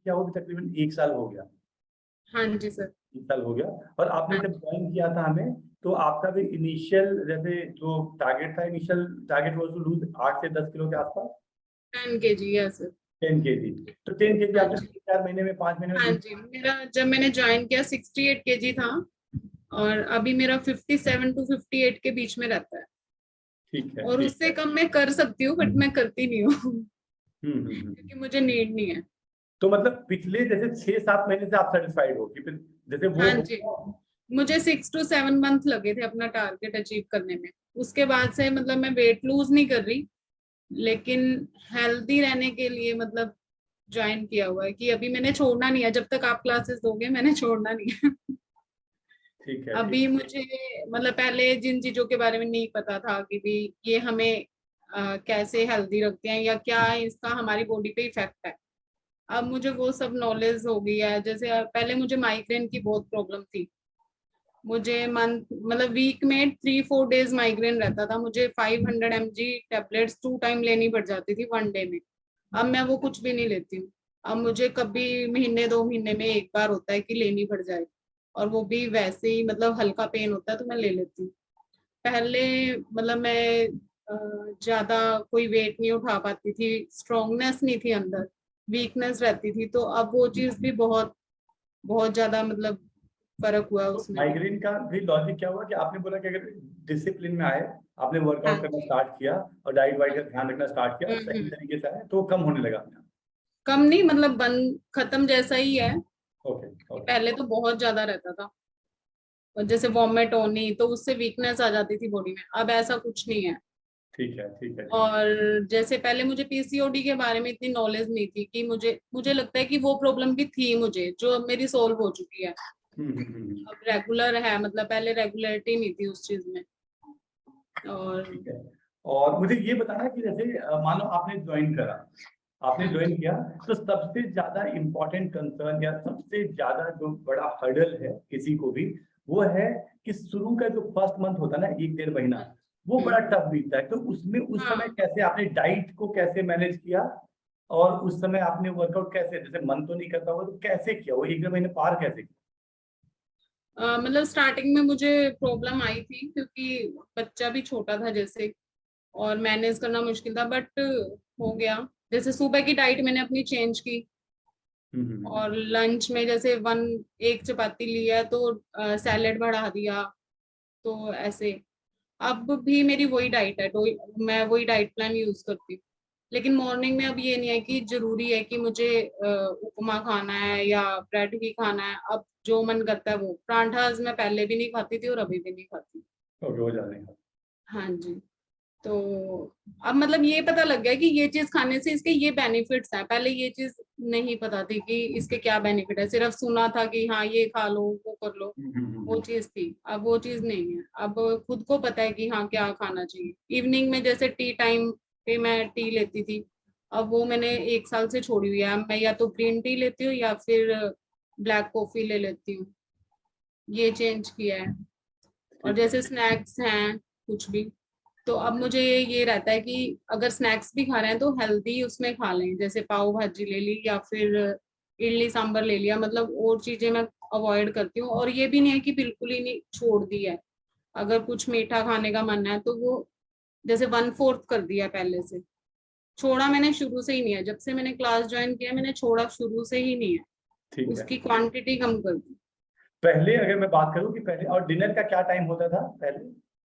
किया वो भी तकरीबन 1 साल हो गया। हाँ जी सर। 1 साल हो गया। और आपने हाँ जब ज्वाइन किया था हमें, तो आपका भी इनिशियल जैसे जो टारगेट था, initial target was to lose 8 से 10 किलो के आसपास। 10 kg, यस सर। 10 kg। तो 10 kg हाँ आपने जी। 3-4 महीने में, 5 महीने में हाँ लूज। जी, मेरा जब मैंने ज्वाइन किया 68 kg था, और अभी मेरा 57 to 58 के बीच में रहता है। ठीक है, और ठीक उससे है। कम मैं कर सकती हूँ, बट मैं करती नहीं हूँ क्योंकि हम्म। मुझे नीड नहीं है। तो मतलब पिछले जैसे 6-7 महीने से आप सेटिस्फाइड हो कि फिर जैसे वो हाँ जी, मुझे 6 to 7 मंथ लगे थे अपना टारगेट अचीव करने में। उसके बाद से मतलब मैं वेट लूज नहीं कर रही, लेकिन हेल्दी रहने के लिए मतलब ज्वाइन किया हुआ है कि अभी मैंने छोड़ना नहीं है। जब तक आप क्लासेस दोगे मैंने छोड़ना नहीं है। ठीक है, ठीक अभी मुझे मतलब पहले जिन चीजों के बारे में नहीं पता था कि भी ये हमें कैसे हेल्दी रखते हैं या क्या इसका हमारी बॉडी पे इफेक्ट है, अब मुझे वो सब नॉलेज हो गई है। जैसे पहले मुझे माइग्रेन की बहुत प्रॉब्लम थी। मुझे मंथ मतलब वीक में 3-4 डेज माइग्रेन रहता था। मुझे 500 mg टेबलेट्स 2 टाइम लेनी पड़ जाती थी 1 डे में। अब मैं वो कुछ भी नहीं लेती हूँ। अब मुझे कभी महीने 2 महीने में एक बार होता है कि लेनी पड़ जाए, और वो भी वैसे ही मतलब हल्का पेन होता है तो मैं ले लेती हूँ। पहले मतलब मैं ज्यादा कोई वेट नहीं उठा पाती थी, स्ट्रांगनेस नहीं थी अंदर, वीकनेस रहती थी। तो अब वो चीज भी बहुत बहुत ज्यादा मतलब फर्क हुआ है तो उसमें भी। माइग्रेन का भी लॉजिक क्या हुआ कि आपने बोला कि अगर डिसिप्लिन में आए, आपने हाँ वर्कआउट करना जी। स्टार्ट किया और डाइट वाइट का ध्यान रखना स्टार्ट किया, सही हम्म। तरीके से आए, तो कम होने लगा अपने आप। कम नहीं, मतलब बंद खत्म जैसा ही है। Okay, okay. पहले तो बहुत ज्यादा रहता था, और जैसे वॉमिट होनी तो उससे वीकनेस आ जाती थी बॉडी में। अब ऐसा कुछ नहीं है। ठीक है, ठीक है, ठीक। और जैसे पहले मुझे पीसीओडी के बारे में इतनी नॉलेज नहीं थी कि मुझे लगता है कि वो प्रॉब्लम भी थी मुझे, जो अब मेरी सोल्व हो चुकी है। हम्म। अब रेगुलर है, मतलब पहले रेगुलरिटी नहीं थी उस चीज में। और ठीक है। और मुझे ये बताना कि जैसे मानो आपने ज्वाइन करा, आपने हाँ ज्वाइन जी। किया, तो सबसे ज्यादा इंपॉर्टेंट कंसर्न या सबसे ज्यादा जो बड़ा हर्डल है किसी को भी, वो है कि शुरू का जो फर्स्ट मंथ होता है ना, 1-1.5 महीना, हाँ। वो बड़ा हम्म। टफ बीतता है। तो उसमें उस समय हाँ। कैसे आपने डाइट को कैसे मैनेज किया, और उस समय आपने वर्कआउट कैसे, जैसे मन तो नहीं करता होगा तो कैसे किया, वो 1-1.5 महीने पार कैसे किया? मतलब स्टार्टिंग में मुझे प्रॉब्लम आई थी क्योंकि बच्चा भी छोटा था जैसे, और मैनेज करना मुश्किल था, बट हो गया। जैसे सुबह की डाइट मैंने अपनी चेंज की, और लंच में जैसे एक चपाती लिया तो सैलेड बढ़ा दिया। तो ऐसे अब भी मेरी वही डाइट है, तो मैं वही डाइट प्लान यूज करती हूँ। लेकिन मॉर्निंग में अब ये नहीं है कि जरूरी है कि मुझे उपमा खाना है या ब्रेड ही खाना है। अब जो मन करता है वो, परांठाज मैं पहले भी नहीं खाती थी और अभी भी नहीं खाती। ओके, हो जाने हाँ जी। तो अब मतलब ये पता लग गया कि ये चीज खाने से इसके ये बेनिफिट्स हैं। पहले ये चीज नहीं पता थी कि इसके क्या बेनिफिट है, सिर्फ सुना था कि हाँ ये खा लो वो कर लो, वो का। चीज थी। अब वो चीज नहीं है, अब खुद को पता है कि हाँ क्या खाना चाहिए। इवनिंग में जैसे टी टाइम पे मैं टी लेती थी, अब वो मैंने 1 साल से छोड़ी हुई है। मैं या तो ग्रीन टी लेती हूँ या फिर ब्लैक कॉफी ले लेती हूँ, ये चेंज किया है। और ठीक है। जैसे स्नैक्स हैं कुछ भी, तो अब मुझे ये रहता है कि अगर स्नैक्स भी खा रहे हैं तो हेल्दी उसमें खा लें। जैसे पाव भाजी ले ली या फिर इडली सांभर ले लिया, मतलब और चीजें मैं अवॉइड करती हूँ। और ये भी नहीं है कि बिल्कुल ही नहीं छोड़ दी है। अगर कुछ मीठा खाने का मन है तो वो जैसे 1/4 कर दिया पहले से। छोड़ा मैंने शुरू से ही नहीं है, जब से मैंने क्लास ज्वाइन किया मैंने छोड़ा शुरू से ही नहीं है। ठीक है। उसकी क्वांटिटी कम कर दी। पहले अगर मैं बात करूं कि पहले और डिनर का क्या टाइम होता था पहले,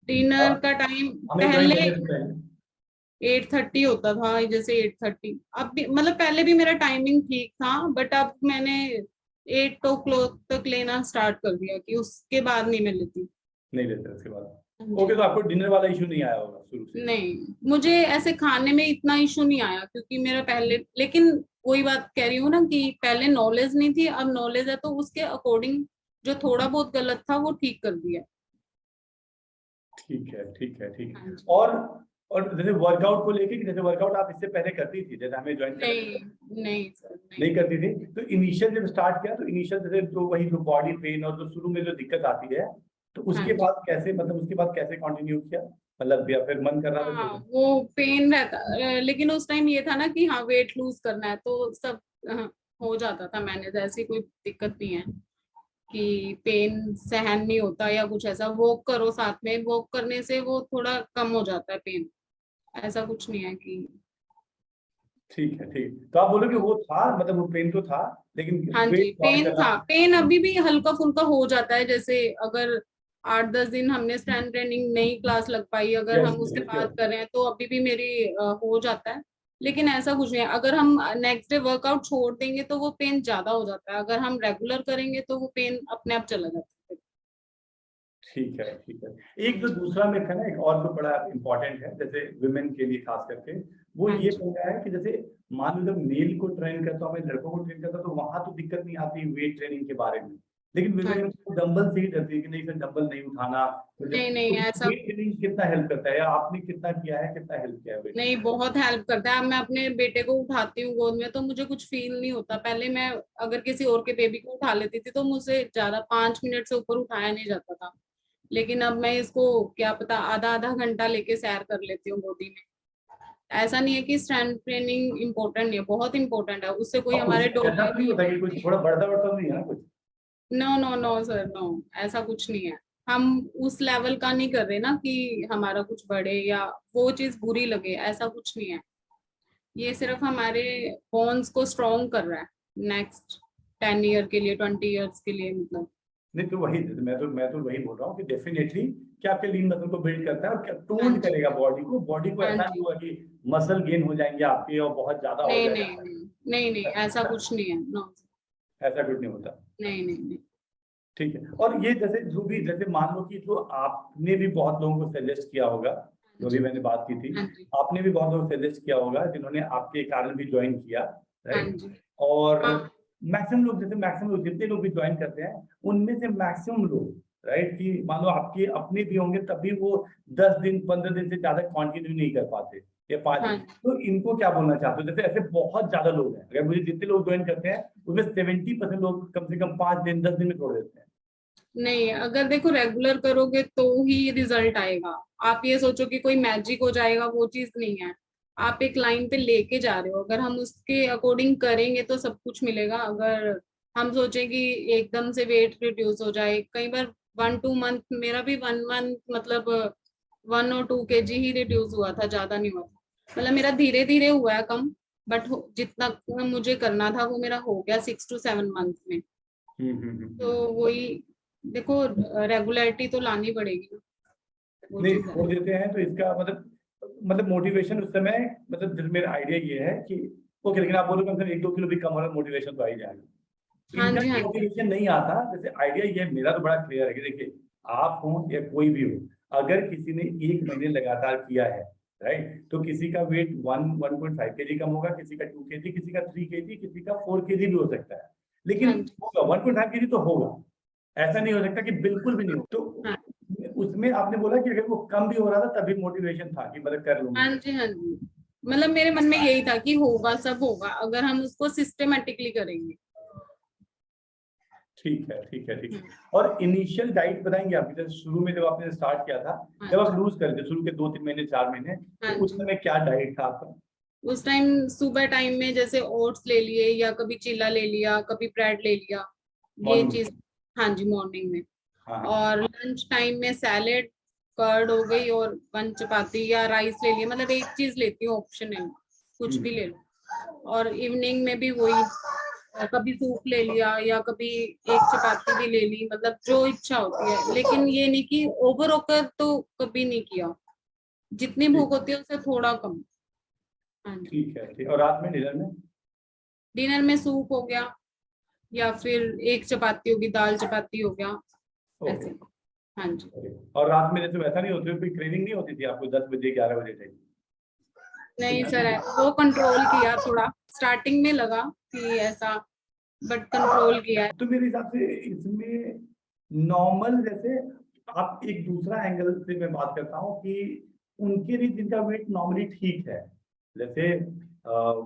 डिनर और का टाइम हमें ज्वाइन पहले करने से पहले? 8:30 होता था, जैसे 8:30। अब भी मतलब पहले भी मेरा टाइमिंग ठीक था, बट अब मैंने 8 o'clock तक लेना स्टार्ट कर दिया कि उसके बाद नहीं मैं लेती। नहीं लेते उसके बाद? हाँ ओके, जी। तो आपको डिनर वाला इशू नहीं आया होगा शुरू से? नहीं, मुझे ऐसे खाने में इतना इशू नहीं आया क्योंकि मेरा पहले, लेकिन वही बात कह रही हूँ ना कि पहले नॉलेज नहीं थी, अब नॉलेज है तो उसके अकॉर्डिंग जो थोड़ा बहुत गलत था वो ठीक कर दिया। ठीक है, ठीक है, ठीक हाँ है। जी। और जैसे वर्कआउट को लेके, कि जैसे वर्कआउट आप इससे पहले करती थी, जैसे हमें ज्वाइन करने से नहीं, पहले नहीं सर, नहीं। नहीं करती थी, तो इनिशियल जब स्टार्ट किया तो इनिशियल जैसे जो वही जो बॉडी पेन और जो शुरू में जो दिक्कत आती है, तो हाँ उसके जी। बाद कैसे, मतलब उसके बाद कैसे कंटिन्यू किया, मतलब या फिर मन कर रहा था हाँ छोड़ने? वो पेन रहता, लेकिन उस टाइम ये था ना कि हाँ वेट लूज करना है तो सब हो जाता था मैनेज, ऐसी कोई दिक्कत नहीं है कि पेन सहन नहीं होता या कुछ ऐसा। वॉक करो साथ में, वॉक करने से वो थोड़ा कम हो जाता है पेन, ऐसा कुछ नहीं है कि। ठीक है, ठीक। तो आप बोलो कि वो था, मतलब वो पेन तो था, लेकिन हाँ जी, वेट लॉस पेन करना। था, पेन अभी भी हल्का फुल्का हो जाता है। जैसे अगर 8-10 दिन हमने स्ट्रेंथ ट्रेनिंग नहीं क्लास लग पाई, अगर यस, हम उसके यस, बाद यस। कर रहे हैं तो अभी भी मेरी हो जाता है। लेकिन ऐसा कुछ नहीं है, अगर हम नेक्स्ट डे वर्कआउट छोड़ देंगे तो वो पेन ज्यादा हो जाता है, अगर हम रेगुलर करेंगे तो वो पेन अपने आप चला जाता है। ठीक है, ठीक है। हाँ एक जो जी। दूसरा मिथ है ना, एक और जो बड़ा इंपॉर्टेंट है, जैसे वुमेन के लिए खास करके, वो हाँ ये जी। बन रहा है कि जैसे मान लो जब मेल को ट्रेन करता हूँ, मैं लड़कों को ट्रेन करता हूँ, तो वहां तो दिक्कत नहीं आती वेट ट्रेनिंग के बारे में। लेकिन हाँ वुमेन जी। डंबल से ही डरती है कि नहीं सर, डंबल नहीं उठाना। तो जब नहीं नहीं, तो ऐसा वेट ट्रेनिंग कितना हेल्प करता है, या आपने कितना किया है, कितना हेल्प किया है वेट नहीं, ट्रेनिंग? बहुत हेल्प करता है। अब मैं अपने बेटे को उठाती हूँ गोद में तो मुझे कुछ फील नहीं होता। पहले मैं अगर किसी और के बेबी को उठा लेती थी तो मुझसे ज्यादा 5 मिनट से ऊपर उठाया नहीं जाता था। लेकिन अब मैं इसको क्या पता आधा आधा घंटा लेके सैर कर लेती हूँ गोदी में। ऐसा नहीं है कि स्ट्रेंथ ट्रेनिंग इम्पोर्टेंट नहीं है, बहुत इंपॉर्टेंट है, उससे कोई और हमारे उससे ऐसा डोले तो नहीं नहीं होता कि कुछ बढ़ेंगे। थोड़ा बढ़ता बढ़ता तो नहीं है ना कुछ? No no no sir, no, ऐसा कुछ नहीं है। हम उस लेवल का नहीं कर रहे ना कि हमारा कुछ बढ़े या वो चीज बुरी लगे, ऐसा कुछ नहीं है। ये सिर्फ हमारे बोन्स को स्ट्रॉन्ग कर रहा है नेक्स्ट 10 ईयर के लिए, 20 ईयर्स के लिए मतलब। नहीं तो वही, मैं तो वही बोल रहा हूँ कि डेफिनेटली क्या आपके लीन मसल को बिल्ड करता है, और क्या हाँ टोन जी। करेगा बॉडी को हाँ ऐसा नहीं जी। होगा कि मसल गेन हो जाएंगे आपके और बहुत ज्यादा हो नहीं नहीं जाएगा। नहीं नहीं नहीं, ऐसा कुछ नहीं है, नो। ऐसा कुछ नहीं होता। नहीं नहीं नहीं। ठीक है। और ये जैसे जो भी, जैसे मान लो कि जो आपने भी बहुत लोगों को सजेस्ट किया होगा, हाँ जो भी जी। मैंने बात की थी, हाँ जी। आपने भी बहुत लोगों को सजेस्ट किया होगा जिन्होंने आपके कारण भी ज्वाइन किया, हाँ राइट? जी। और हाँ। मैक्सिमम लोग जितने लोग भी ज्वाइन करते हैं, उनमें से मैक्सिमम लोग, राइट, कि मान लो आपके अपने भी होंगे तब भी वो 10 दिन 15 दिन से ज्यादा कंटिन्यू नहीं कर पाते, या 5 दिन। हाँ। तो इनको क्या बोलना चाहते हो? जैसे ऐसे बहुत ज्यादा लोग हैं, अगर मुझे जितने लोग ज्वाइन करते हैं उसमें 70% लोग कम से कम 5 दिन 10 दिन में छोड़ देते हैं। नहीं, अगर देखो रेगुलर करोगे तो ही रिजल्ट आएगा। आप ये सोचो कि कोई मैजिक हो जाएगा, वो चीज नहीं है। आप एक लाइन पे लेके जा रहे हो, अगर हम उसके अकॉर्डिंग करेंगे तो सब कुछ मिलेगा। अगर हम सोचें कि एकदम से वेट रिड्यूस हो जाए, कई बार 1-2 मंथ, मेरा भी 1 मंथ मतलब 1 और 2 kg ही रिड्यूस हुआ था, ज्यादा नहीं हुआ था। मतलब मेरा धीरे धीरे हुआ है कम, बट जितना मुझे करना था वो मेरा हो गया 6 to 7 मंथ में। तो हम्म। वही, देखो रेगुलरिटी तो लानी पड़ेगी ना, वो नहीं चीज है। छोड़ देते हैं तो इसका मतलब मोटिवेशन उस समय, मतलब जैसे मेरा आइडिया ये है कि ओके, लेकिन आप बोलो कम से कम 1-2 किलो भी कम हो रहा है, मोटिवेशन तो आ ही जाएगा। हाँ इनका जी। हाँ जी। मोटिवेशन नहीं आता। जैसे आइडिया ये मेरा तो बड़ा क्लियर है कि देखिए, आप हो या कोई भी हो, अगर किसी ने 1 महीने लगातार किया है, राइट, तो किसी का वेट 1.5 kg कम होगा, किसी का 2 kg, किसी का 3 kg, किसी का 4 kg भी हो सकता है। हाँ लेकिन जी। होगा 1.5 kg तो होगा। ऐसा नहीं हो सकता कि बिल्कुल भी नहीं हो। तो हाँ। उसमें आपने बोला कि अगर वो कम भी हो रहा था तभी मोटिवेशन था कि मतलब कर हाँ लूंगी। जी। हाँ जी। मतलब मेरे मन में यही था कि होगा, सब होगा अगर हम उसको सिस्टमेटिकली करेंगे। ठीक है, ठीक है, ठीक है। हम्म। और इनिशियल डाइट बताएंगे आप, जैसे शुरू में जब आपने स्टार्ट किया था, हाँ जब आप जी। लूज कर थे शुरू के 2-3 महीने 4 महीने, तो हाँ उस जी। समय क्या डाइट था आपका? उस टाइम सुबह टाइम में जैसे ओट्स ले लिए, या कभी चिला ले लिया, कभी ब्रेड ले लिया, ये मॉर्निंग चीज। में? हाँ जी, मॉर्निंग में। हाँ, हाँ। और लंच टाइम में सैलेड, कर्ड हो गई, और 1 चपाती या राइस ले लिया, मतलब एक चीज लेती हूँ ऑप्शनल, कुछ भी हम्म। ले लो। और इवनिंग में भी वही, कभी सूप ले लिया या कभी एक चपाती भी ले ली, मतलब जो इच्छा होती है। लेकिन ये नहीं कि ओवर होकर तो कभी नहीं किया, जितनी ठीक, भूख होती है उससे थोड़ा कम। हाँ जी। ठीक है, ठीक। और रात में डिनर में? डिनर में सूप हो गया, या फिर एक चपाती होगी, दाल चपाती हो गया, ओके। ऐसे। हाँ जी। और रात में जैसे वैसा नहीं होती, कोई क्रेविंग नहीं होती थी आपको 10 बजे 11 बजे तक? नहीं सर, वो कंट्रोल किया थोड़ा, स्टार्टिंग में लगा कि ऐसा, बट कंट्रोल किया है। तो मेरे हिसाब से इसमें नॉर्मल, जैसे आप एक दूसरा एंगल से मैं बात करता हूँ कि उनके लिए जिनका वेट नॉर्मली ठीक है, जैसे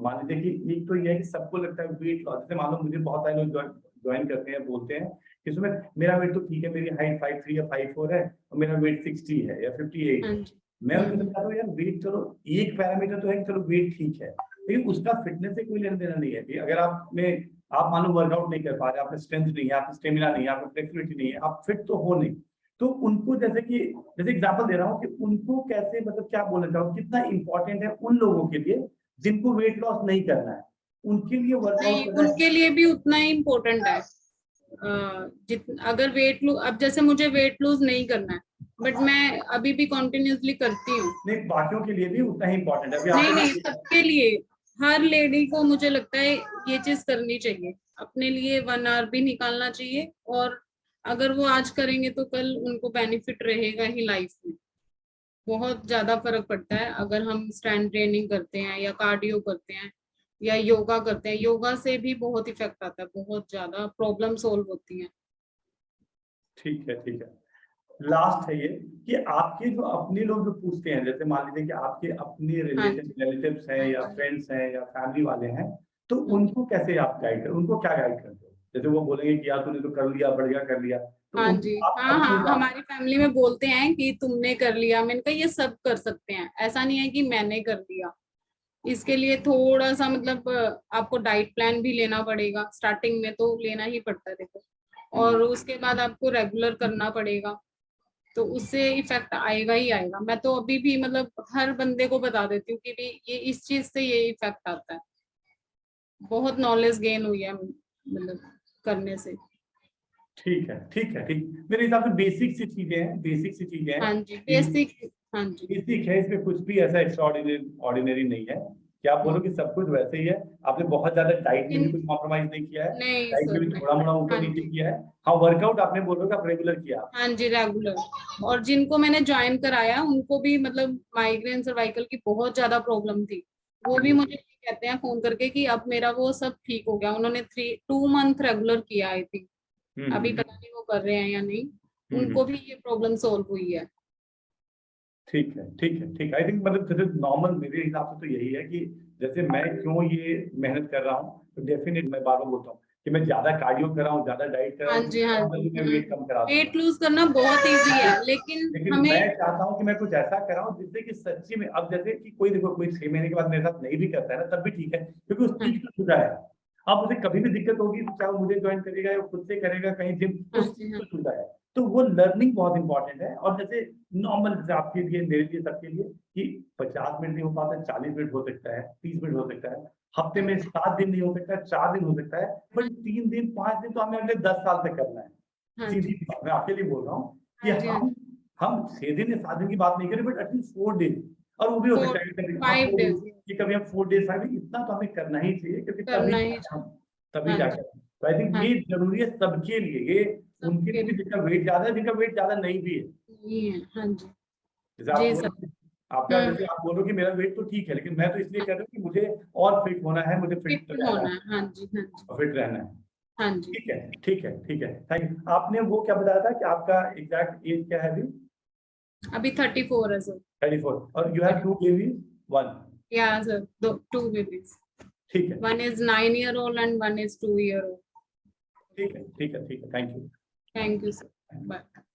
मान लीजिए कि एक तो ये है कि सबको लगता है वेट लॉस, जैसे मान लो मुझे बहुत सारे लोग ज्वाइन करते हैं, बोलते हैं कि इसमें मेरा वेट तो ठीक है, मेरी हाइट 5'3" या 5'4" है, और मेरा वेट 60 है या 58 हाँ है। जी। मैं उनको समझाता हूँ यार, वेट चलो एक पैरामीटर तो है कि चलो वेट ठीक है, लेकिन उसका फिटनेस से कोई लेना देना नहीं है। कि अगर आप में आप मान लो वर्कआउट नहीं कर पा रहे, आपने स्ट्रेंथ नहीं है, आपकी स्टेमिना नहीं है, आपकी फ्लेक्सिबिलिटी नहीं है, आप फिट तो हो नहीं, तो उनको जैसे एग्जांपल दे रहा हूँ कि उनको कैसे, मतलब क्या बोलना चाहूँ, कितना इंपॉर्टेंट है उन लोगों के लिए जिनको वेट लॉस नहीं करना है, उनके लिए वर्कआउट नहीं, करना है। उनके लिए भी उतना ही इम्पोर्टेंट है। अगर वेट लूज, अब जैसे मुझे वेट लूज नहीं करना है, बट मैं अभी भी कॉन्टिन्यूसली करती हूँ। नहीं, बाकियों के लिए भी उतना ही इंपॉर्टेंट है। अभी नहीं आपने नहीं, सबके लिए, हर लेडी को मुझे लगता है ये चीज करनी चाहिए, अपने लिए 1 आवर भी निकालना चाहिए। और अगर वो आज करेंगे तो कल उनको बेनिफिट रहेगा ही लाइफ में। बहुत ज्यादा फर्क पड़ता है अगर हम स्ट्रेंथ ट्रेनिंग करते हैं या कार्डियो करते हैं या योगा करते हैं। योगा से भी बहुत इफेक्ट आता है, बहुत ज्यादा प्रॉब्लम सोल्व होती है। ठीक है, ठीक है। लास्ट है ये कि आपके जो अपने लोग जो पूछते हैं, जैसे मान लीजिए कि आपके अपने हाँ जी, रिलेटिव्स हैं हाँ या जी, फ्रेंड्स हैं या फैमिली वाले हैं, तो हाँ जी, उनको कैसे आप गाइड कर, उनको क्या गाइड करते हो? जैसे वो बोलेंगे कि यार तूने तो कर लिया, बढ़िया कर लिया, तो हाँ उनको जी, आप हाँ अपने हाँ, हिसाब। हमारी फैमिली में बोलते हैं कि तुमने कर लिया। मैंने कहा ये सब कर सकते हैं, ऐसा नहीं है कि मैंने कर लिया। इसके लिए थोड़ा सा मतलब आपको डाइट प्लान भी लेना पड़ेगा, स्टार्टिंग में तो लेना ही पड़ता है देखो, और उसके बाद आपको रेगुलर करना पड़ेगा, तो उससे इफेक्ट आएगा ही आएगा। मैं तो अभी भी मतलब हर बंदे को बता देती हूँ कि भी ये इस चीज से ये इफेक्ट आता है। बहुत नॉलेज गेन हुई है मतलब करने से। ठीक है, ठीक है, ठीक। मेरे हिसाब से बेसिक सी चीजें हैं, बेसिक सी चीजें हैं हाँ जी, कि बेसिक। हाँ जी। बेसिक है, इसमें कुछ भी ऐसा एक्स्ट्राऑर्डिनरी ऑर्डिनरी नहीं है कि आप बोलो कि सब कुछ वैसे ही है। आपने बहुत ज्यादा डाइट में भी कुछ कॉम्प्रोमाइज नहीं किया है, नहीं डाइट में सर, भी नहीं। थोड़ा मोड़ा ऊपर हाँ नीचे जी, किया है। हाँ, वर्कआउट आपने बोलो कि आप रेगुलर किया। हाँ जी, रेगुलर। और जिनको मैंने ज्वाइन कराया उनको भी मतलब माइग्रेन सर्वाइकल की बहुत ज्यादा प्रॉब्लम थी। वो भी मुझे कहते हैं फोन करके कि अब मेरा वो सब ठीक हो गया। उन्होंने 2 मंथ रेगुलर किया आई थिंक, अभी हम्म, पता नहीं वो कर रहे हैं या नहीं। हम्म। उनको भी ये प्रॉब्लम सॉल्व हुई है। ठीक है, ठीक है, ठीक है। आई थिंक मतलब जैसे नॉर्मल मेरे हिसाब से तो यही है कि जैसे मैं क्यों ये मेहनत कर रहा हूँ, तो डेफिनेट मैं बार बार बोलता हूँ कि मैं ज्यादा कार्डियो कर रहा हूँ, ज्यादा डाइट कर रहा हाँ हूँ, जी, हाँ नॉर्मली मैं वेट जी। कम करा वेट दूंगा। लूज करना बहुत इजी है, लेकिन लेकिन मैं हमें। चाहता हूं कि मैं कुछ ऐसा कराऊं जिससे कि सच्ची में, अब जैसे कि कोई देखो कोई 6 महीने के बाद मेरे साथ नहीं भी करता है ना, तब भी ठीक है, क्योंकि उस हाँ चीज को छूटा है। अब उसे कभी भी दिक्कत होगी तो चाहे वो मुझे ज्वाइन करेगा या खुद से करेगा कहीं जिम, हाँ उस चीज जी, हाँ को छूटा है। तो वो लर्निंग बहुत इंपॉर्टेंट है। और जैसे नॉर्मल, जैसे आपके लिए, मेरे लिए, सबके लिए कि 50 मिनट नहीं हो पाता, 40 मिनट हो सकता है, 30 मिनट हो सकता है, हफ्ते में 7 दिन नहीं हो सकता है, 4 दिन हो सकता है, बट 3 दिन 5 दिन तो हमें अगले 10 साल तक करना है। हाँ सीधी जी, सी बात मैं आपके लिए बोल रहा हूँ कि हाँ जी, हाँ जी। हम 6 दिन या 7 दिन की बात नहीं करें, बट एटलीस्ट 4 डेज। और वो भी हो सकता फोर है कि कभी, हाँ, 5 डेज कि कभी हम 4 डेज 5 डेज, इतना तो हमें करना ही चाहिए, क्योंकि तभी करना ही हम, चाहिए। तभी हाँ जाकर। जी, तो आई थिंक हाँ ये जी, जरूरी है सबके लिए, ये उनके सबके लिए भी जिनका वेट ज्यादा है, जिनका वेट ज्यादा नहीं भी है। लिए है। हाँ जी, जैसे आप जी सर। बोलो, आपका जैसे आप बोलो कि मेरा वेट तो ठीक है, लेकिन मैं तो इसलिए कर रहा हूँ कि मुझे और फिट होना है, मुझे फिट फिट रहना होना है है। हाँ जी, हाँ जी, और फिट रहना है। हाँ जी। ठीक है, ठीक है, ठीक है, थैंक यू। आपने वो क्या बताया था कि आपका एग्जैक्ट एज क्या है अभी? अभी 34 है सर। 34, और यू हैव 2 बेबीज, 1? या सर, दो 2 babies। ठीक है, One is 9 year old and one is 2 year old। ठीक है, ठीक है, ठीक है, thank you. Thank you, sir. Bye.